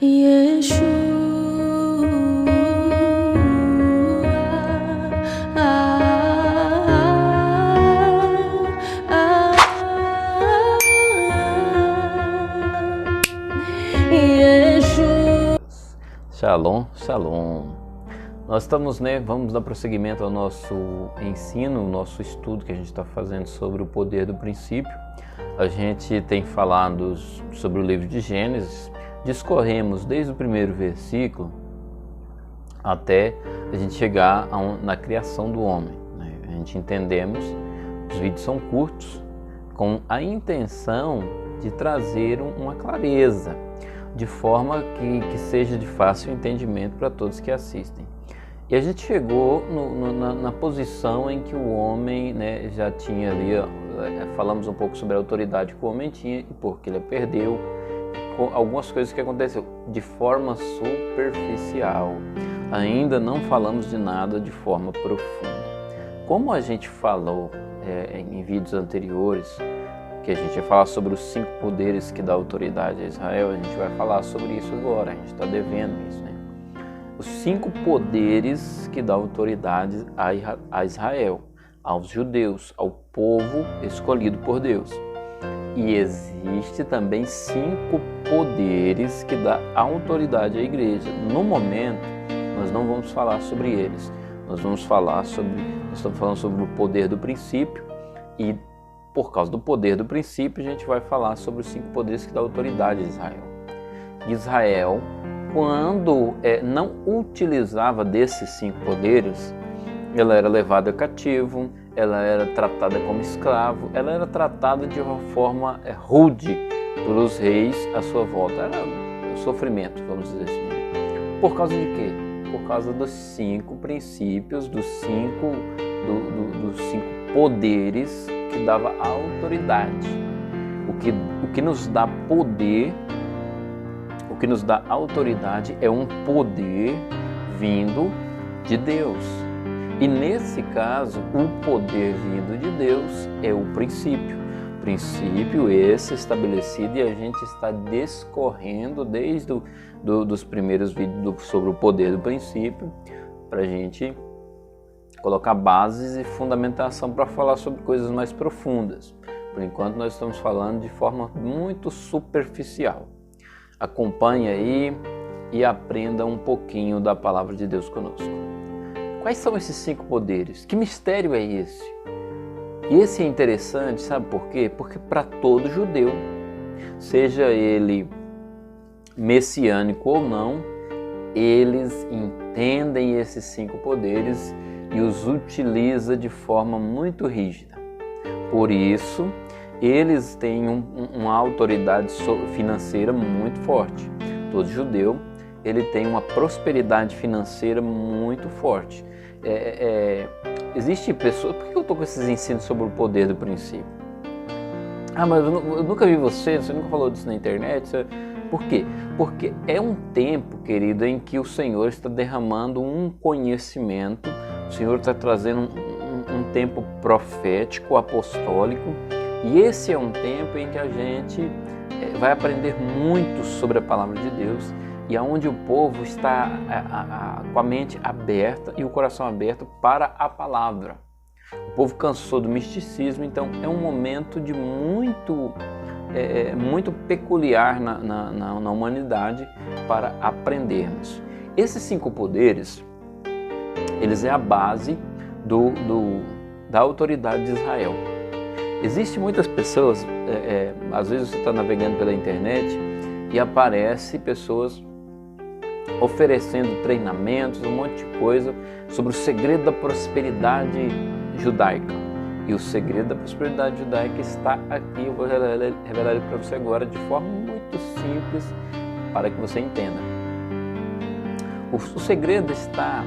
Yeshua, Yeshua. Shalom, shalom. Nós estamos, vamos dar prosseguimento ao nosso ensino, o nosso estudo que a gente está fazendo sobre o poder do princípio. A gente tem falado sobre o livro de Gênesis, discorremos desde o primeiro versículo até a gente chegar na criação do homem. A gente entendemos, os vídeos são curtos, com a intenção de trazer uma clareza, de forma que seja de fácil entendimento para todos que assistem. E a gente chegou na posição em que o homem já tinha ali, falamos um pouco sobre a autoridade que o homem tinha e porque ele a perdeu, com algumas coisas que aconteceu de forma superficial. Ainda não falamos de nada de forma profunda. Como a gente falou em vídeos anteriores, que a gente ia falar sobre os 5 poderes que dá autoridade a Israel, a gente vai falar sobre isso agora, a gente está devendo isso, Os 5 poderes que dá autoridade a Israel, aos judeus, ao povo escolhido por Deus. E existe também 5 poderes que dá autoridade à igreja. No momento, nós não vamos falar sobre eles. Nós estamos falando sobre o poder do princípio e por causa do poder do princípio, a gente vai falar sobre os 5 poderes que dá autoridade a Israel. Israel, quando não utilizava desses 5 poderes, ela era levada cativo, ela era tratada como escravo, ela era tratada de uma forma rude pelos reis à sua volta. Era um sofrimento, vamos dizer assim. Por causa de quê? Por causa dos 5 princípios, dos 5 poderes que dava autoridade. O que nos dá poder, o que nos dá autoridade é um poder vindo de Deus. E nesse caso, o poder vindo de Deus é o princípio. Princípio esse estabelecido e a gente está discorrendo desde dos primeiros vídeos sobre o poder do princípio para a gente colocar bases e fundamentação para falar sobre coisas mais profundas. Por enquanto nós estamos falando de forma muito superficial. Acompanhe aí e aprenda um pouquinho da palavra de Deus conosco. Quais são esses 5 poderes? Que mistério é esse? E esse é interessante, sabe por quê? Porque para todo judeu, seja ele messiânico ou não, eles entendem esses 5 poderes e os utiliza de forma muito rígida. Por isso, eles têm uma autoridade financeira muito forte. Todo judeu, ele tem uma prosperidade financeira muito forte. Existe pessoas... Por que eu estou com esses ensinos sobre o poder do princípio? Mas eu nunca vi você nunca falou disso na internet. Por quê? Porque é um tempo, querido, em que o Senhor está derramando um conhecimento. O Senhor está trazendo um tempo profético, apostólico, e esse é um tempo em que a gente vai aprender muito sobre a palavra de Deus e aonde o povo está com a mente aberta e o coração aberto para a palavra. O povo cansou do misticismo, então é um momento de muito peculiar na humanidade para aprendermos. Esses 5 poderes, eles é a base da autoridade de Israel. Existem muitas pessoas, às vezes você está navegando pela internet e aparece pessoas oferecendo treinamentos, um monte de coisa sobre o segredo da prosperidade judaica. E o segredo da prosperidade judaica está aqui, eu vou revelar ele para você agora de forma muito simples para que você entenda. O segredo está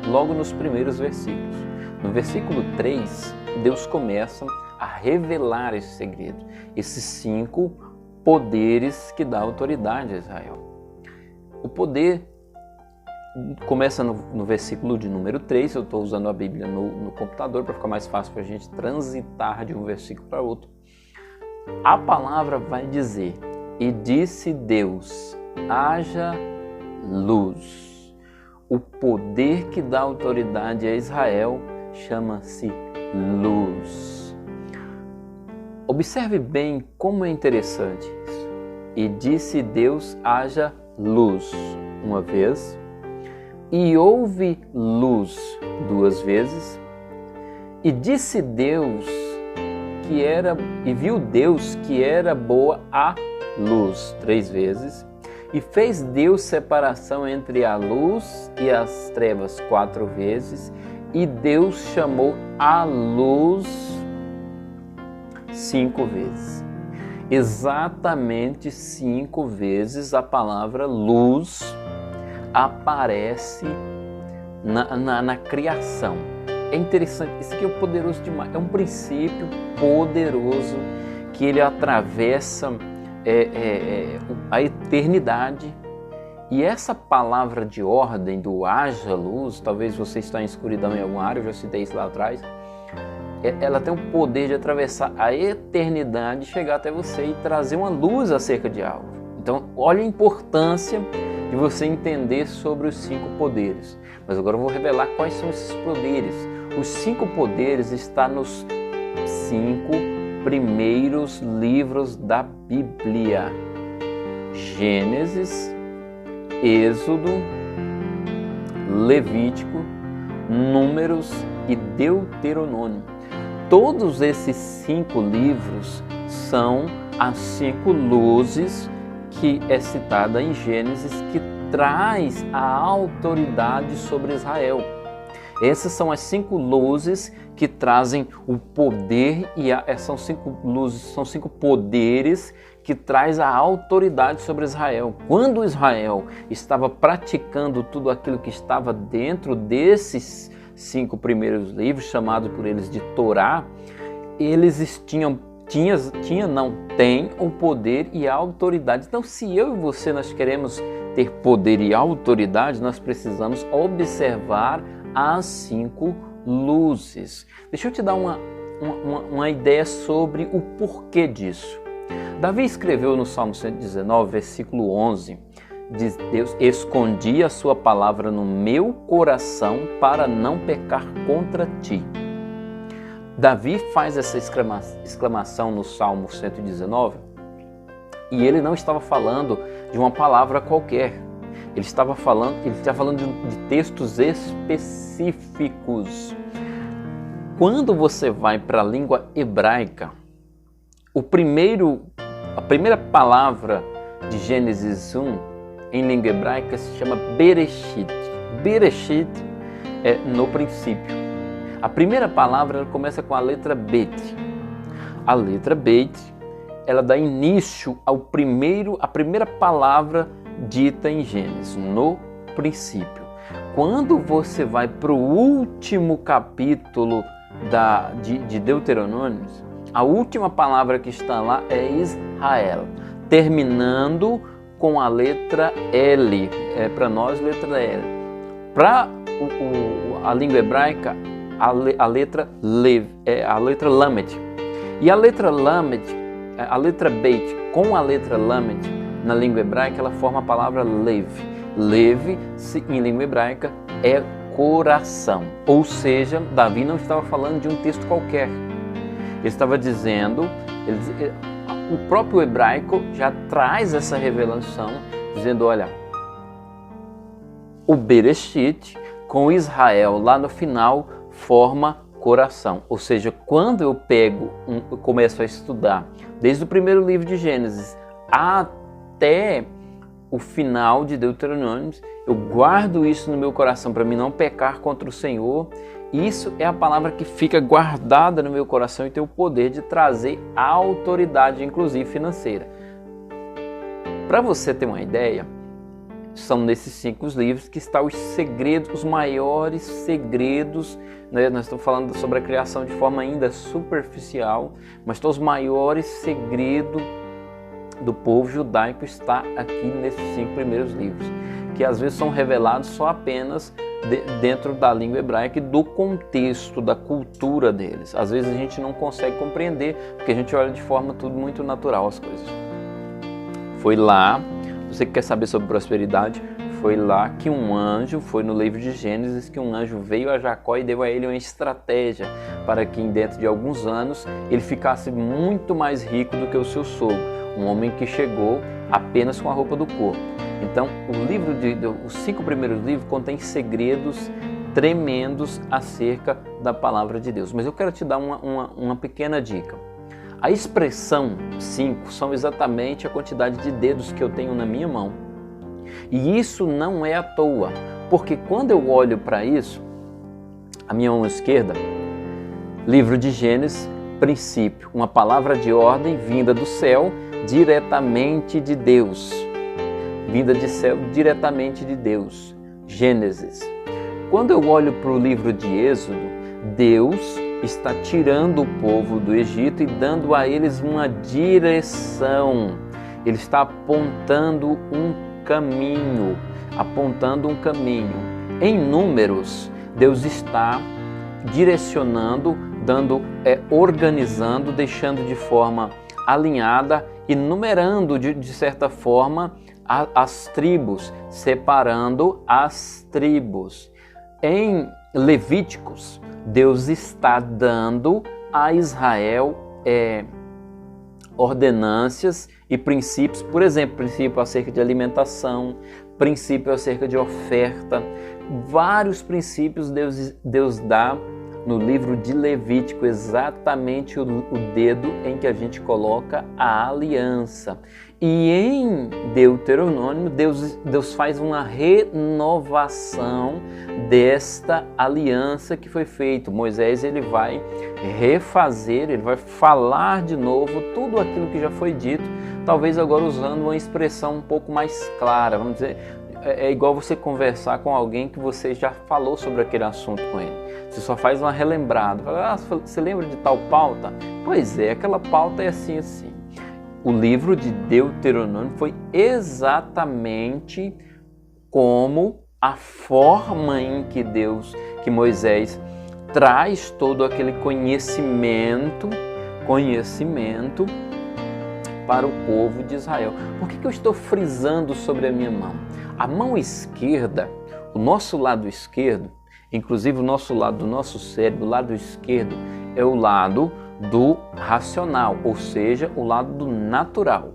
logo nos primeiros versículos. No versículo 3, Deus começa a revelar esse segredo, esses 5 poderes que dá autoridade a Israel. O poder começa no versículo de número 3, eu estou usando a Bíblia no computador para ficar mais fácil para a gente transitar de um versículo para outro. A palavra vai dizer: e disse Deus, haja luz. O poder que dá autoridade a Israel chama-se luz. Observe bem como é interessante isso. E disse Deus, haja luz, uma vez, e houve luz, duas vezes, e disse Deus que era, e viu Deus que era boa a luz, três vezes, e fez Deus separação entre a luz e as trevas, quatro vezes, e Deus chamou a luz cinco vezes. Exatamente 5 vezes a palavra luz aparece na criação. É interessante, isso aqui é poderoso demais, é um princípio poderoso que ele atravessa a eternidade. E essa palavra de ordem do haja luz, talvez você está em escuridão em alguma área, eu já citei isso lá atrás, ela tem o poder de atravessar a eternidade, chegar até você e trazer uma luz acerca de algo. Então, olha a importância de você entender sobre os 5 poderes. Mas agora eu vou revelar quais são esses poderes. Os 5 poderes estão nos 5 primeiros livros da Bíblia: Gênesis, Êxodo, Levítico, Números e Deuteronômio. Todos esses 5 livros são as 5 luzes que é citada em Gênesis, que traz a autoridade sobre Israel. Essas são as 5 luzes que trazem o poder são 5 luzes, são 5 poderes que traz a autoridade sobre Israel. Quando Israel estava praticando tudo aquilo que estava dentro desses 5 primeiros livros, chamados por eles de Torá, eles têm o poder e a autoridade. Então, se eu e você nós queremos ter poder e autoridade, nós precisamos observar as 5 luzes. Deixa eu te dar uma ideia sobre o porquê disso. Davi escreveu no Salmo 119, versículo 11, diz: Deus, escondi a sua palavra no meu coração para não pecar contra ti. Davi faz essa exclamação no Salmo 119 e ele não estava falando de uma palavra qualquer. Ele está falando de textos específicos. Quando você vai para a língua hebraica, a primeira palavra de Gênesis 1 em língua hebraica se chama Bereshit. Bereshit é no princípio. A primeira palavra ela começa com a letra Bet. A letra Bet, ela dá início a primeira palavra dita em Gênesis, no princípio. Quando você vai para o último capítulo de Deuteronômio, a última palavra que está lá é Israel, terminando com a letra L. Para nós, letra L. Para a língua hebraica, a letra Lev, a letra Lamed. E a letra Lamed, a letra Beit com a letra Lamed, na língua hebraica, ela forma a palavra Lev. Lev, em língua hebraica, é coração. Ou seja, Davi não estava falando de um texto qualquer. Ele estava dizendo, o próprio hebraico já traz essa revelação, dizendo, olha, o Bereshit com Israel lá no final forma coração. Ou seja, quando eu começo a estudar desde o primeiro livro de Gênesis até o final de Deuteronômio, eu guardo isso no meu coração para mim não pecar contra o Senhor. Isso é a palavra que fica guardada no meu coração e tem o poder de trazer a autoridade, inclusive financeira. Para você ter uma ideia, são nesses 5 livros que estão os segredos, os maiores segredos, né? Nós estamos falando sobre a criação de forma ainda superficial, mas os maiores segredos do povo judaico está aqui nesses 5 primeiros livros, que às vezes são revelados só apenas dentro da língua hebraica e do contexto, da cultura deles. Às vezes a gente não consegue compreender, porque a gente olha de forma tudo muito natural as coisas. Foi lá, Você que quer saber sobre prosperidade, foi lá que um anjo, foi no livro de Gênesis, que um anjo veio a Jacó e deu a ele uma estratégia para que dentro de alguns anos ele ficasse muito mais rico do que o seu sogro, um homem que chegou apenas com a roupa do corpo. Então, os 5 primeiros livros contêm segredos tremendos acerca da palavra de Deus. Mas eu quero te dar uma pequena dica. A expressão 5 são exatamente a quantidade de dedos que eu tenho na minha mão. E isso não é à toa, porque quando eu olho para isso, a minha mão esquerda, livro de Gênesis, princípio, uma palavra de ordem vinda do céu, diretamente de Deus. Vinda de céu, diretamente de Deus. Gênesis. Quando eu olho para o livro de Êxodo, Deus está tirando o povo do Egito e dando a eles uma direção. Ele está apontando um caminho. Em Números, Deus está direcionando, organizando, deixando de forma alinhada e numerando de certa forma as tribos, separando as tribos. Em Levíticos, Deus está dando a Israel ordenâncias e princípios, por exemplo, princípio acerca de alimentação, princípio acerca de oferta, vários princípios Deus dá no livro de Levítico, exatamente o dedo em que a gente coloca a aliança. E em Deuteronômio, Deus faz uma renovação desta aliança que foi feita. Moisés ele vai refazer, ele vai falar de novo tudo aquilo que já foi dito, talvez agora usando uma expressão um pouco mais clara. Vamos dizer, é igual você conversar com alguém que você já falou sobre aquele assunto com ele. Você só faz uma relembrada. Fala, você lembra de tal pauta? Pois é, aquela pauta é assim, assim. O livro de Deuteronômio foi exatamente como a forma em que Moisés traz todo aquele conhecimento para o povo de Israel. Por que eu estou frisando sobre a minha mão? A mão esquerda, o nosso lado esquerdo, inclusive o nosso lado do nosso cérebro, o lado esquerdo é o lado do racional, ou seja, o lado do natural.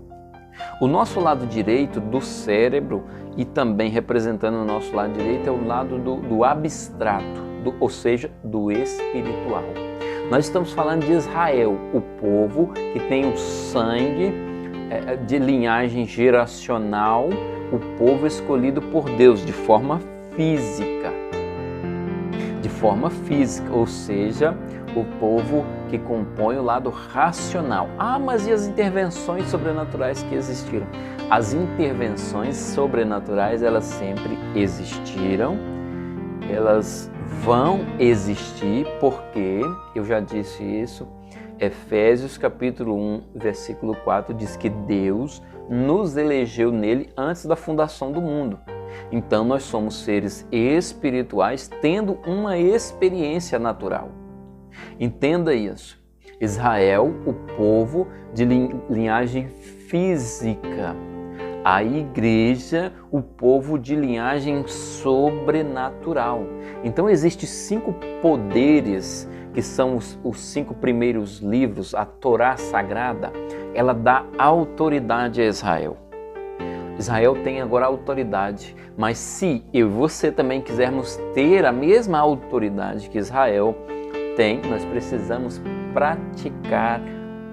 O nosso lado direito do cérebro e também representando o nosso lado direito é o lado do abstrato, ou seja, do espiritual. Nós estamos falando de Israel, o povo que tem o sangue de linhagem geracional, o povo escolhido por Deus de forma física. Ou seja, o povo que compõe o lado racional. Mas e as intervenções sobrenaturais que existiram? As intervenções sobrenaturais, elas sempre existiram, elas vão existir, porque, eu já disse isso, Efésios capítulo 1, versículo 4, diz que Deus nos elegeu nele antes da fundação do mundo. Então nós somos seres espirituais tendo uma experiência natural. Entenda isso. Israel, o povo de linhagem física. A igreja, o povo de linhagem sobrenatural. Então existem 5 poderes, que são os 5 primeiros livros, a Torá Sagrada. Ela dá autoridade a Israel. Israel tem agora autoridade, mas se eu e você também quisermos ter a mesma autoridade que Israel tem, nós precisamos praticar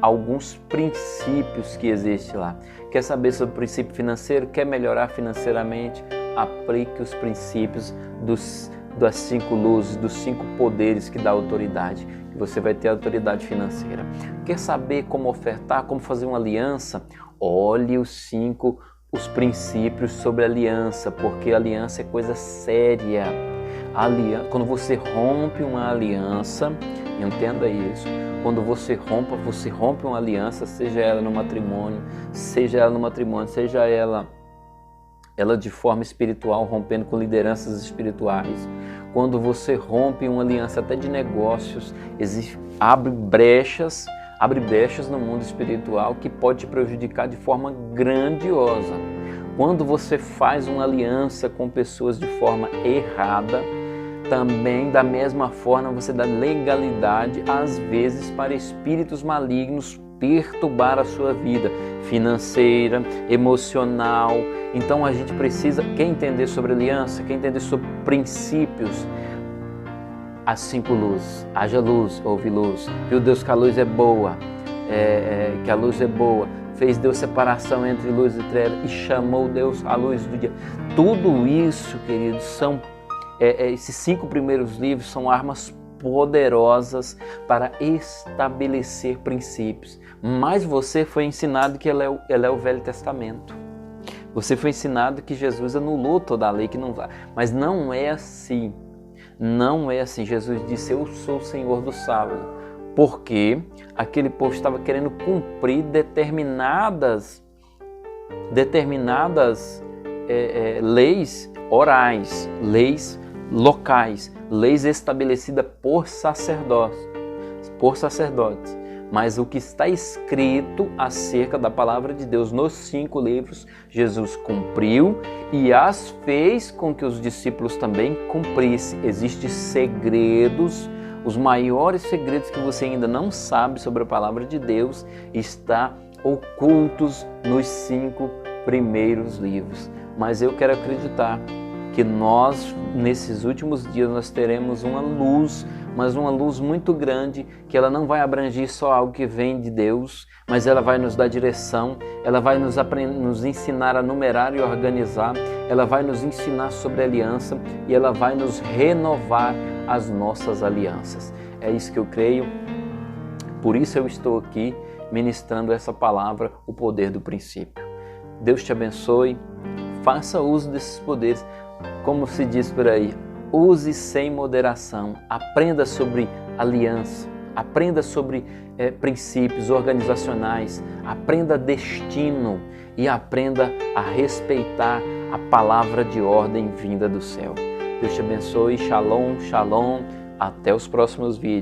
alguns princípios que existem lá. Quer saber sobre o princípio financeiro? Quer melhorar financeiramente? Aplique os princípios das 5 luzes, dos 5 poderes que dá autoridade, que você vai ter autoridade financeira. Quer saber como ofertar, como fazer uma aliança? Olhe os princípios sobre aliança, porque aliança é coisa séria. Quando você rompe uma aliança, entenda isso, quando você rompe uma aliança, seja ela no matrimônio, seja ela de forma espiritual, rompendo com lideranças espirituais. Quando você rompe uma aliança até de negócios, abre brechas no mundo espiritual que pode te prejudicar de forma grandiosa. Quando você faz uma aliança com pessoas de forma errada, também da mesma forma você dá legalidade às vezes para espíritos malignos perturbar a sua vida financeira, emocional. Então a gente precisa, quer entender sobre aliança, quer entender sobre princípios, as 5 luzes, haja luz, houve luz, viu Deus que a luz é boa, que a luz é boa, fez Deus separação entre luz e trevas e chamou Deus a luz do dia. Tudo isso, queridos, são esses 5 primeiros livros são armas poderosas para estabelecer princípios. Mas você foi ensinado que ela é o Velho Testamento. Você foi ensinado que Jesus anulou toda a lei, que não vai. Mas não é assim. Não é assim. Jesus disse: eu sou o Senhor do sábado. Porque aquele povo estava querendo cumprir determinadas leis orais, leis locais, leis estabelecidas por sacerdotes. Mas o que está escrito acerca da palavra de Deus nos 5 livros, Jesus cumpriu e as fez com que os discípulos também cumprissem. Existem segredos, os maiores segredos que você ainda não sabe sobre a palavra de Deus está ocultos nos 5 primeiros livros. Mas eu quero acreditar que nós, nesses últimos dias, nós teremos uma luz, mas uma luz muito grande, que ela não vai abranger só algo que vem de Deus, mas ela vai nos dar direção, ela vai nos ensinar a numerar e organizar, ela vai nos ensinar sobre aliança e ela vai nos renovar as nossas alianças. É isso que eu creio, por isso eu estou aqui ministrando essa palavra, o poder do princípio. Deus te abençoe, faça uso desses poderes. Como se diz por aí, use sem moderação, aprenda sobre aliança, aprenda sobre princípios organizacionais, aprenda destino e aprenda a respeitar a palavra de ordem vinda do céu. Deus te abençoe, shalom, shalom, até os próximos vídeos.